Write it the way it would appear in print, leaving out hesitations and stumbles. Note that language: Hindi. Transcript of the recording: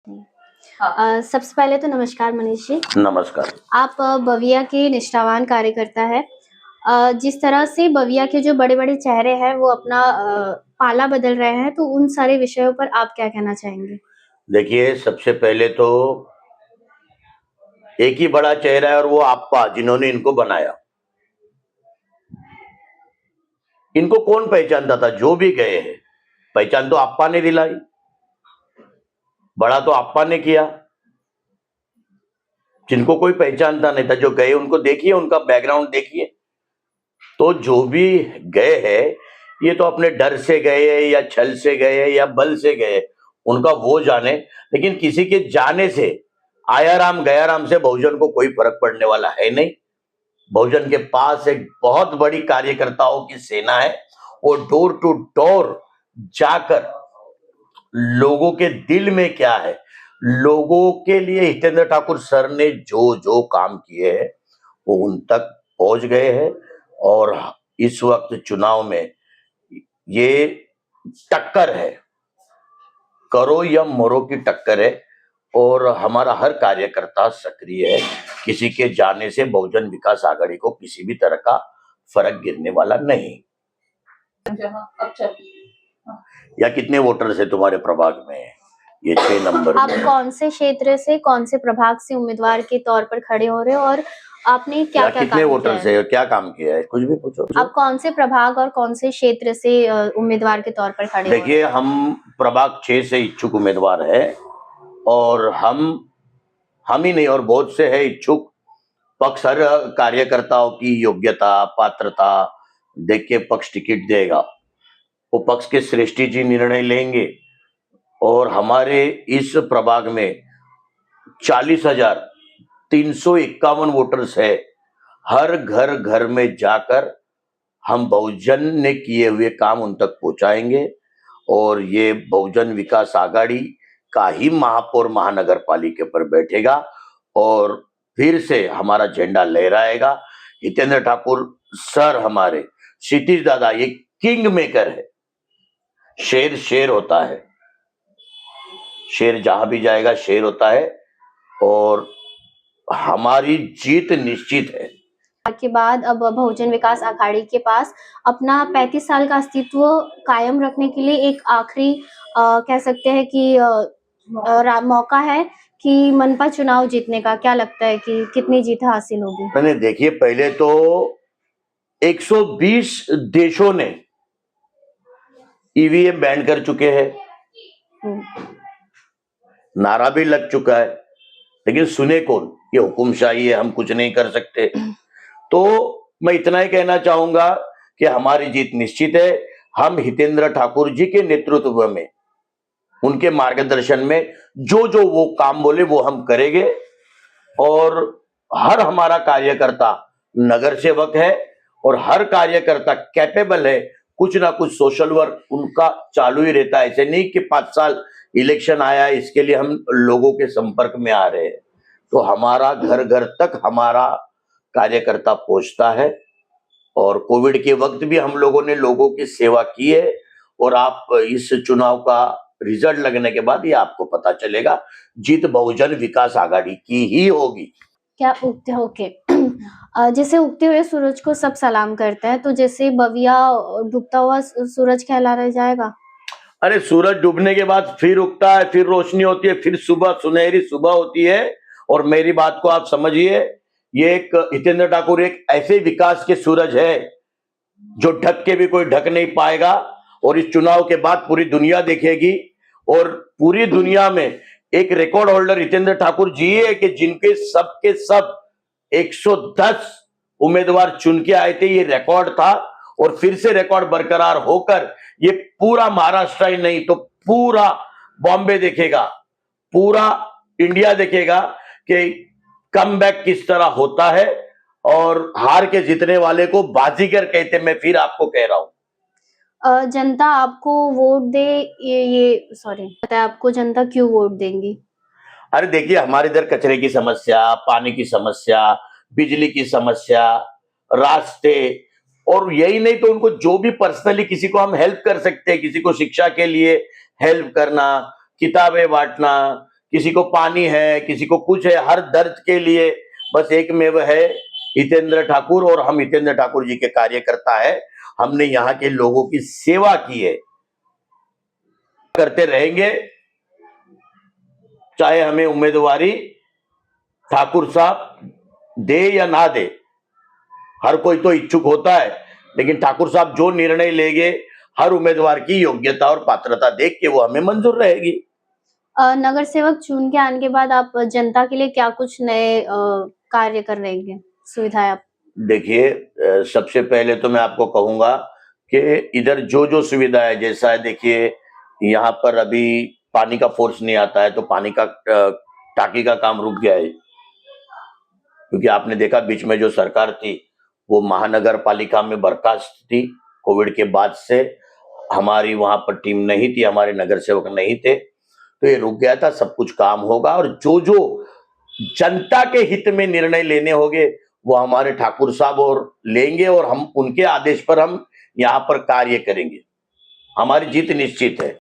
सबसे पहले तो नमस्कार मनीष जी। नमस्कार। आप बविया के निष्ठावान कार्यकर्ता हैं। जिस तरह से बविया के जो बड़े-बड़े चेहरे हैं वो अपना पाला बदल रहे हैं, तो उन सारे विषयों पर आप क्या कहना चाहेंगे? देखिए, सबसे पहले तो एक ही बड़ा चेहरा है और वो आपा जिन्होंने इनको बनाया। इनको कौन पहचानता था? जो भी गए हैं, पहचान तो आपा ने दिलाई, बड़ा तो आपा ने किया। जिनको कोई पहचानता नहीं था, जो गए उनको देखिए, उनका बैकग्राउंड देखिए। तो जो भी गए हैं, ये तो अपने डर से गए या छल से गए या बल से गए, उनका वो जाने। लेकिन किसी के जाने से, आया राम गया राम से बहुजन को कोई फर्क पड़ने वाला है नहीं। बहुजन के पास एक बहुत बड़ी कार्यकर्ताओं की सेना है। वो डोर टू डोर जाकर लोगों के दिल में क्या है, लोगों के लिए हितेंद्र ठाकुर सर ने जो जो काम किए हैं वो उन तक पहुंच गए हैं। और इस वक्त चुनाव में ये टक्कर है, करो या मरो की टक्कर है। और हमारा हर कार्यकर्ता सक्रिय है। किसी के जाने से बहुजन विकास आघाड़ी को किसी भी तरह का फर्क गिरने वाला नहीं। या कितने वोटर्स है तुम्हारे प्रभाग में? ये 6 नंबर आप में। कौन से क्षेत्र से, कौन से प्रभाग से उम्मीदवार के तौर पर खड़े हो रहे हो और आपने क्या-क्या कितने काम किया वोटर्स है? क्या काम किया है? कुछ भी पूछो। आप कौन से प्रभाग और कौन से क्षेत्र से उम्मीदवार के तौर पर खड़े हो रहे देखिए, हम प्रभाग 6 से इच्छुक उम्मीदवार है। और हम ही नहीं और बहुत से है इच्छुक। पक्ष हर कार्यकर्ताओं की योग्यता पात्रता देख के पक्ष टिकट देगा। वो पक्ष के श्रेष्ठी जी निर्णय लेंगे। और हमारे इस प्रभाग में 40,351 वोटर्स है। हर घर घर में जाकर हम बहुजन ने किए हुए काम उन तक पहुंचाएंगे। और ये बहुजन विकास आघाड़ी का ही महापौर महानगर पालिका पर बैठेगा और फिर से हमारा झंडा लहराएगा। हितेंद्र ठाकुर सर हमारे क्षितिज दादा ये किंग मेकर है। शेर शेर होता है, शेर जहां भी जाएगा शेर होता है। और हमारी जीत निश्चित है। के बाद अब बहुजन विकास आघाड़ी के पास अपना 35 साल का अस्तित्व कायम रखने के लिए एक आखिरी कह सकते हैं कि मौका है कि मनपा चुनाव जीतने का। क्या लगता है कि कितनी जीत हासिल होगी? मैंने देखिए, पहले तो 120 देशों ने ईवीएम बैन कर चुके हैं। नारा भी लग चुका है, लेकिन सुने कौन? ये हुकुमशाही है, हम कुछ नहीं कर सकते। तो मैं इतना ही कहना चाहूंगा कि हमारी जीत निश्चित है। हम हितेंद्र ठाकुर जी के नेतृत्व में, उनके मार्गदर्शन में जो जो वो काम बोले वो हम करेंगे। और हर हमारा कार्यकर्ता नगर सेवक है और हर कार्यकर्ता कैपेबल है। कुछ ना कुछ सोशल वर्क उनका चालू ही रहता है। ऐसे नहीं कि 5 साल इलेक्शन आया इसके लिए हम लोगों के संपर्क में आ रहे हैं। तो हमारा घर घर तक हमारा कार्यकर्ता पहुंचता है। और कोविड के वक्त भी हम लोगों ने लोगों की सेवा की है। और आप इस चुनाव का रिजल्ट लगने के बाद ये आपको पता चलेगा, जीत बहुजन विकास आघाड़ी की ही होगी। क्या उगते होके जैसे उगते हुए सूरज को सब सलाम करते हैं, तो जैसे बविया डूबता हुआ सूरज कहलाया जाएगा? अरे, सूरज डूबने के बाद फिर उगता है, फिर रोशनी होती है, फिर सुबह सुनहरी सुबह होती है। और मेरी बात को आप समझिए, ये एक हितेंद्र ठाकुर एक ऐसे विकास के सूरज है जो ढक के भी कोई ढक नहीं पाएगा। और इस चुनाव के बाद पूरी दुनिया देखेगी। और पूरी दुनिया में एक रिकॉर्ड होल्डर हितेंद्र ठाकुर जी है कि जिनके सबके सब 110 उम्मीदवार चुन के आए थे। ये रिकॉर्ड था और फिर से रिकॉर्ड बरकरार होकर ये पूरा महाराष्ट्र ही नहीं तो पूरा बॉम्बे देखेगा, पूरा इंडिया देखेगा कि कमबैक किस तरह होता है। और हार के जीतने वाले को बाजीगर कहते, मैं फिर आपको कह रहा हूं। जनता आपको वोट दे, ये सॉरी, पता है आपको जनता क्यों वोट देंगी? अरे देखिए, हमारे इधर कचरे की समस्या, पानी की समस्या, बिजली की समस्या, रास्ते, और यही नहीं तो उनको जो भी पर्सनली किसी को हम हेल्प कर सकते हैं, किसी को शिक्षा के लिए हेल्प करना, किताबें बांटना, किसी को पानी है, किसी को कुछ है, हर दर्द के लिए बस एकमेव है हितेंद्र ठाकुर, और हम हितेंद्र ठाकुर जी के कार्यकर्ता है। हमने यहाँ के लोगों की सेवा की है, करते रहेंगे, चाहे हमें उम्मीदवारी ठाकुर साहब दे या ना दे। हर कोई तो इच्छुक होता है, लेकिन ठाकुर साहब जो निर्णय लेंगे, हर उम्मीदवार की योग्यता और पात्रता देख के वो हमें मंजूर रहेगी। नगर सेवक चुन के आने के बाद आप जनता के लिए क्या कुछ नए कार्य कर रहेंगे, सुविधाएं आप? देखिए, सबसे पहले तो मैं आपको कहूंगा कि इधर जो जो सुविधा है, जैसा है, देखिए यहाँ पर अभी पानी का फोर्स नहीं आता है, तो पानी का टाकी का काम रुक गया है, क्योंकि आपने देखा बीच में जो सरकार थी वो महानगर पालिका में बर्खास्त थी। कोविड के बाद से हमारी वहां पर टीम नहीं थी, हमारे नगर सेवक नहीं थे, तो ये रुक गया था। सब कुछ काम होगा, और जो जो जनता के हित में निर्णय लेने होंगे वो हमारे ठाकुर साहब और लेंगे, और हम उनके आदेश पर हम यहाँ पर कार्य करेंगे। हमारी जीत निश्चित है।